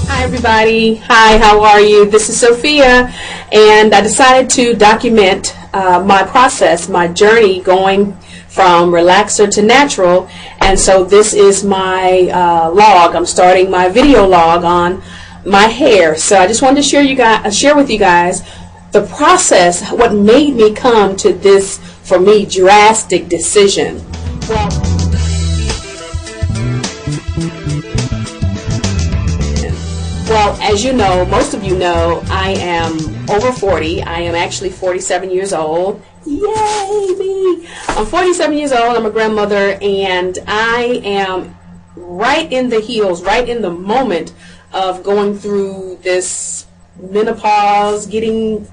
Hi everybody. Hi, how are you? This is Sophia, and I decided to document my process, my journey going from relaxer to natural. And so this is my log. I'm starting my video log on my hair. So I just wanted to share with you guys the process, what made me come to this, for me, drastic decision. Well, as you know, most of you know, I am over 40. I am actually 47 years old. Yay, me! I'm 47 years old. I'm a grandmother, and I am right in the heels, right in the moment of going through this menopause, I'm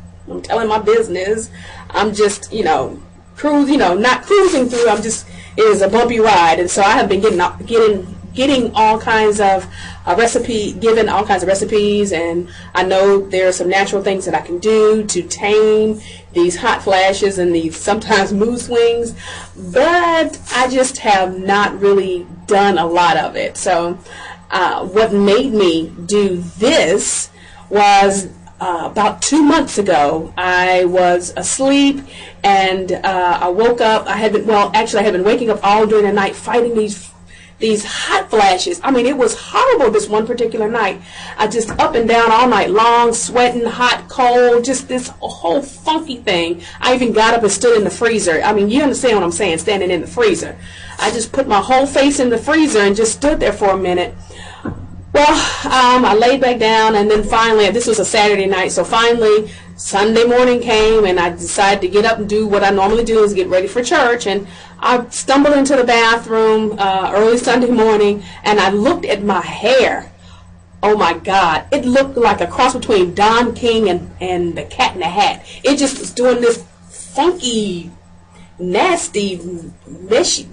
telling my business. I'm just, not cruising through. It is a bumpy ride, and so I have been getting all kinds of given all kinds of recipes, and I know there are some natural things that I can do to tame these hot flashes and these sometimes mood swings, but I just have not really done a lot of it. So what made me do this was about 2 months ago. I was asleep, and I woke up. I had been waking up all during the night fighting these hot flashes. I mean, it was horrible this one particular night. I just up and down all night long, sweating, hot, cold, just this whole funky thing. I even got up and stood in the freezer. I mean, you understand what I'm saying, standing in the freezer. I just put my whole face in the freezer and just stood there for a minute. Well, I laid back down, and then finally, this was a Saturday night, so finally Sunday morning came, and I decided to get up and do what I normally do, is get ready for church. And I stumbled into the bathroom early Sunday morning, and I looked at my hair. Oh my God, it looked like a cross between Don King and the Cat in the Hat. It just was doing this funky, nasty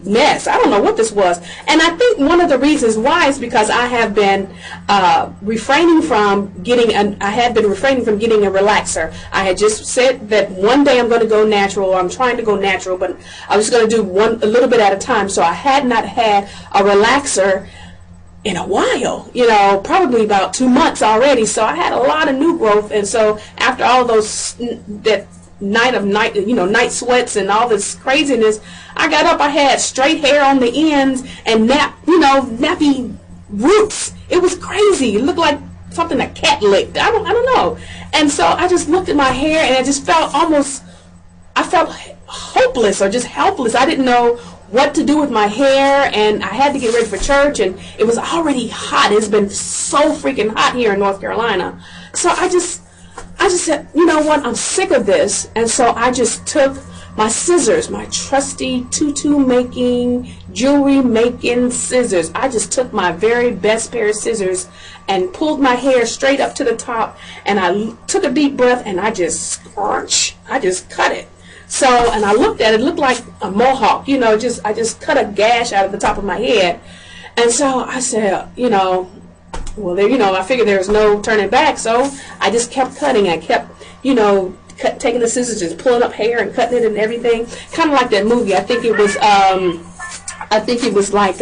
mess. I don't know what this was. And I think one of the reasons why is because I have been refraining from getting a relaxer. I had just said that one day I'm going to go natural. I'm trying to go natural, but I was going to do a little bit at a time. So I had not had a relaxer in a while, probably about 2 months already. So I had a lot of new growth, and so after all those night sweats and all this craziness, I got up. I had straight hair on the ends and nappy roots. It was crazy. It looked like something a cat licked. I don't know. And so I just looked at my hair, and I just felt hopeless or just helpless. I didn't know what to do with my hair, and I had to get ready for church, and it was already hot. It's been so freaking hot here in North Carolina. So I just said, you know what, I'm sick of this. And so I just took my scissors, my trusty tutu making, jewelry making scissors. I just took my very best pair of scissors and pulled my hair straight up to the top, and I took a deep breath, and I just cut it. So, and I looked at it, looked like a mohawk, I just cut a gash out of the top of my head. And so I said, well, I figured there was no turning back, so I just kept cutting. I kept, taking the scissors, just pulling up hair and cutting it and everything. Kind of like that movie. I think it was like,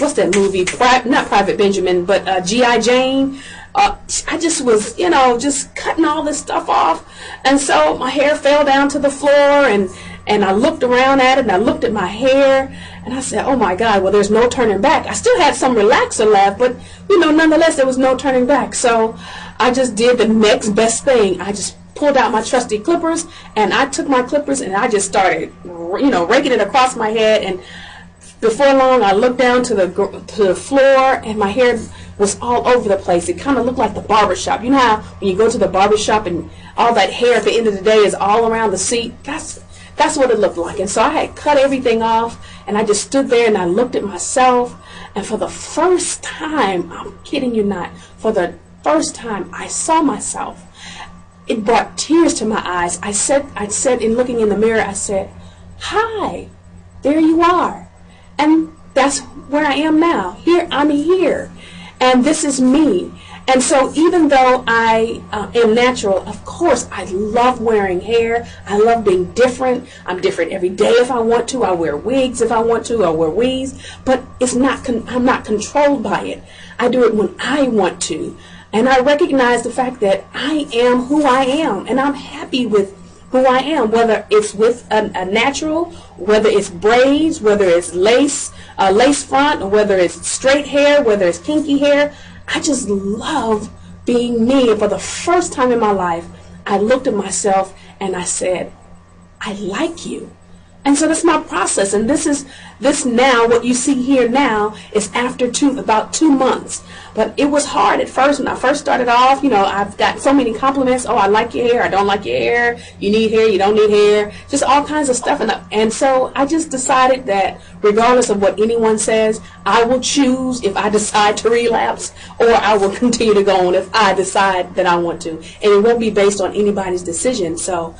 what's that movie? Not Private Benjamin, but G.I. Jane. I just was, just cutting all this stuff off. And so my hair fell down to the floor, and I looked around at it, and I looked at my hair, and I said, oh my God, well, there's no turning back. I still had some relaxer left, but, nonetheless, there was no turning back. So I just did the next best thing. I just pulled out my trusty clippers, and I took my clippers, and I just started, raking it across my head. And before long, I looked down to the floor, and my hair was all over the place. It kind of looked like the barber shop. You know how when you go to the barber shop and all that hair at the end of the day is all around the seat? That's what it looked like. And so I had cut everything off, and I just stood there and I looked at myself, and for the first time, I'm kidding you not, for the first time I saw myself. It brought tears to my eyes. I said in looking in the mirror, I said, hi, there you are. And that's where I am now. I'm here. And this is me. And so even though I am natural, of course, I love wearing hair. I love being different. I'm different every day if I want to. I wear wigs if I want to. I wear weaves. But it's not I'm not controlled by it. I do it when I want to. And I recognize the fact that I am who I am. And I'm happy with who I am, whether it's with a natural, whether it's braids, whether it's lace front, or whether it's straight hair, whether it's kinky hair. I just love being me. And for the first time in my life, I looked at myself and I said, I like you. And so that's my process. And this now, what you see here now, is after about 2 months. But it was hard at first. When I first started off, I've got so many compliments. Oh, I like your hair. I don't like your hair. You need hair. You don't need hair. Just all kinds of stuff. And so I just decided that regardless of what anyone says, I will choose if I decide to relapse, or I will continue to go on if I decide that I want to. And it won't be based on anybody's decision. So,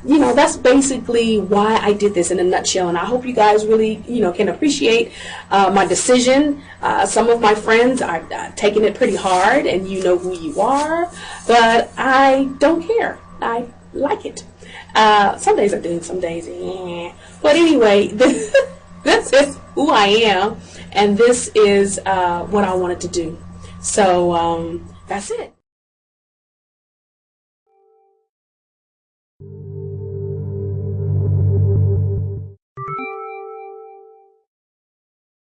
that's basically why I did this in a nutshell. And I hope you guys really, can appreciate my decision. Some of my friends are taking it pretty hard, and you know who you are. But I don't care. I like it. Some days I do, some days, But anyway, this is who I am, and this is what I wanted to do. So that's it.